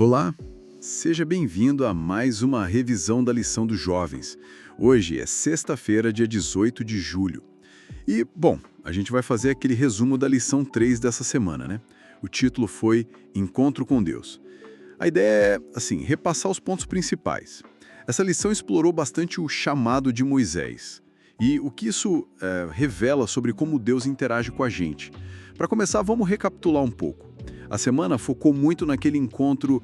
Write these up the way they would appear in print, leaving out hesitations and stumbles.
Olá, seja bem-vindo a mais uma revisão da lição dos jovens. Hoje é sexta-feira, dia 18 de julho. E, bom, a gente vai fazer aquele resumo da lição 3 dessa semana, né? O título foi Encontro com Deus. A ideia é, assim, repassar os pontos principais. Essa lição explorou bastante o chamado de Moisés e o que isso revela sobre como Deus interage com a gente. Para começar, vamos recapitular um pouco. A semana focou muito naquele encontro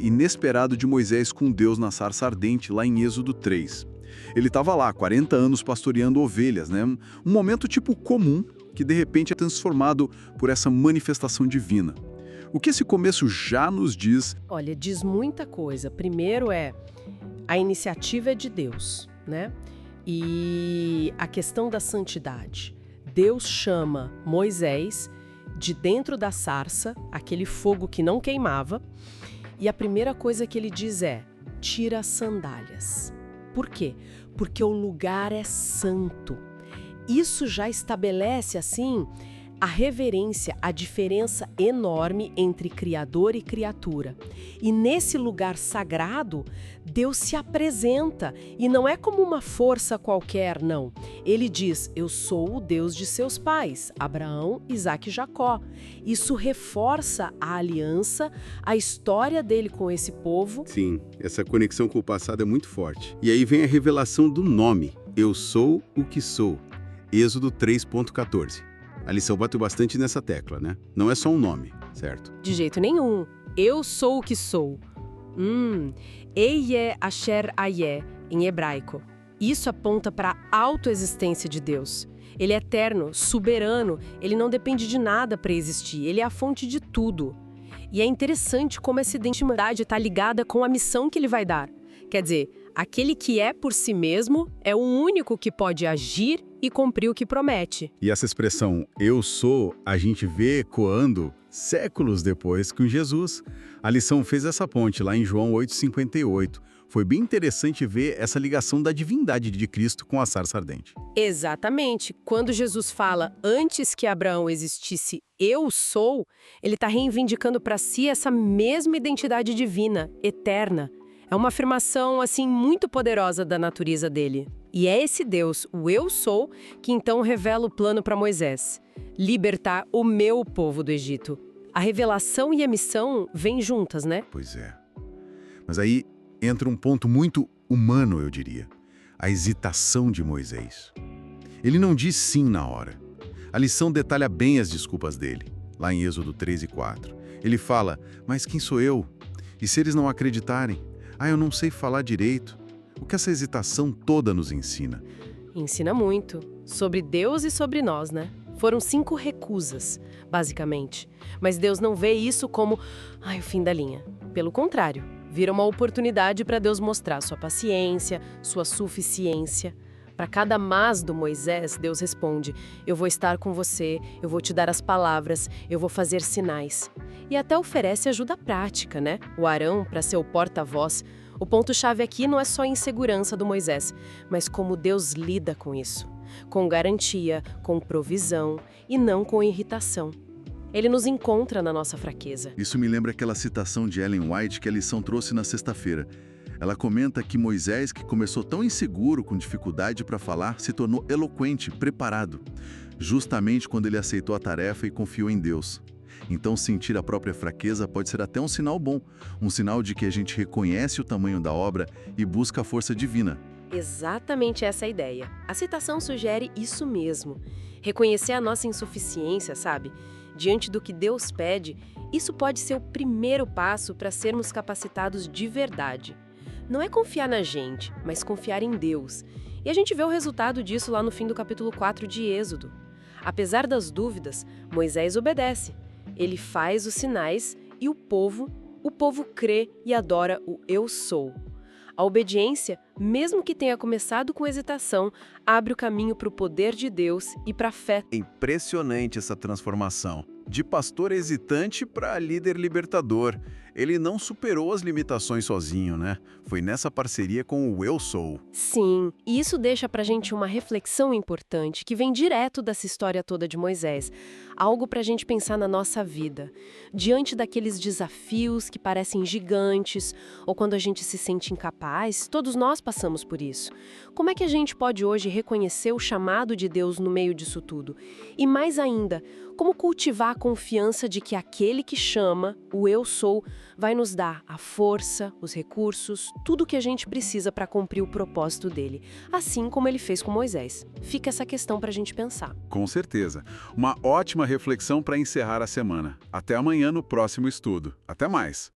inesperado de Moisés com Deus na sarça ardente, lá em Êxodo 3. Ele estava lá, 40 anos pastoreando ovelhas, né? Um momento tipo comum, que de repente é transformado por essa manifestação divina. O que esse começo já nos diz? Olha, diz muita coisa. Primeiro a iniciativa é de Deus, né? E a questão da santidade. Deus chama Moisés de dentro da sarça, aquele fogo que não queimava, e a primeira coisa que ele diz é: tira as sandálias. Por quê? Porque o lugar é santo. Isso já estabelece, assim, a reverência, a diferença enorme entre Criador e criatura. E nesse lugar sagrado, Deus se apresenta, e não é como uma força qualquer, não. Ele diz: eu sou o Deus de seus pais, Abraão, Isaque e Jacó. Isso reforça a aliança, a história dele com esse povo. Sim, essa conexão com o passado é muito forte. E aí vem a revelação do nome. Eu sou o que sou. Êxodo 3.14. A lição bateu bastante nessa tecla, né? Não é só um nome, certo? De jeito nenhum. Eu sou o que sou. Ehyeh Asher Hayeh, em hebraico. Isso aponta para a autoexistência de Deus. Ele é eterno, soberano, ele não depende de nada para existir, ele é a fonte de tudo. E é interessante como essa identidade está ligada com a missão que ele vai dar. Quer dizer, aquele que é por si mesmo é o único que pode agir e cumprir o que promete. E essa expressão eu sou, a gente vê ecoando séculos depois com Jesus. A lição fez essa ponte lá em João 8,58. Foi bem interessante ver essa ligação da divindade de Cristo com a sarça ardente. Exatamente. Quando Jesus fala, antes que Abraão existisse, eu sou, ele está reivindicando para si essa mesma identidade divina, eterna. É uma afirmação, assim, muito poderosa da natureza dele. E é esse Deus, o eu sou, que então revela o plano para Moisés: libertar o meu povo do Egito. A revelação e a missão vêm juntas, né? Pois é. Mas aí entra um ponto muito humano, eu diria. A hesitação de Moisés. Ele não diz sim na hora. A lição detalha bem as desculpas dele, lá em Êxodo 3:4. Ele fala: mas quem sou eu? E se eles não acreditarem? Eu não sei falar direito. O que essa hesitação toda nos ensina? Ensina muito. Sobre Deus e sobre nós, né? Foram 5 recusas, basicamente. Mas Deus não vê isso como o fim da linha. Pelo contrário, vira uma oportunidade para Deus mostrar sua paciência, sua suficiência. Para cada mas do Moisés, Deus responde: eu vou estar com você, eu vou te dar as palavras, eu vou fazer sinais. E até oferece ajuda prática, né? O Arão, para ser o porta-voz. O ponto-chave aqui não é só a insegurança do Moisés, mas como Deus lida com isso. Com garantia, com provisão e não com irritação. Ele nos encontra na nossa fraqueza. Isso me lembra aquela citação de Ellen White que a lição trouxe na sexta-feira. Ela comenta que Moisés, que começou tão inseguro, com dificuldade para falar, se tornou eloquente, preparado, justamente quando ele aceitou a tarefa e confiou em Deus. Então, sentir a própria fraqueza pode ser até um sinal bom, um sinal de que a gente reconhece o tamanho da obra e busca a força divina. Exatamente essa é a ideia. A citação sugere isso mesmo. Reconhecer a nossa insuficiência, sabe? Diante do que Deus pede, isso pode ser o primeiro passo para sermos capacitados de verdade. Não é confiar na gente, mas confiar em Deus. E a gente vê o resultado disso lá no fim do capítulo 4 de Êxodo. Apesar das dúvidas, Moisés obedece. Ele faz os sinais e o povo crê e adora o eu sou. A obediência, mesmo que tenha começado com hesitação, abre o caminho para o poder de Deus e para a fé. É impressionante essa transformação. De pastor hesitante para líder libertador. Ele não superou as limitações sozinho, né? Foi nessa parceria com o Eu Sou. Sim, e isso deixa pra gente uma reflexão importante que vem direto dessa história toda de Moisés. Algo pra gente pensar na nossa vida. Diante daqueles desafios que parecem gigantes, ou quando a gente se sente incapaz, todos nós passamos por isso. Como é que a gente pode hoje reconhecer o chamado de Deus no meio disso tudo? E mais ainda, como cultivar a confiança de que aquele que chama, o Eu Sou, vai nos dar a força, os recursos, tudo o que a gente precisa para cumprir o propósito dele, assim como ele fez com Moisés. Fica essa questão para a gente pensar. Com certeza. Uma ótima reflexão para encerrar a semana. Até amanhã no próximo estudo. Até mais!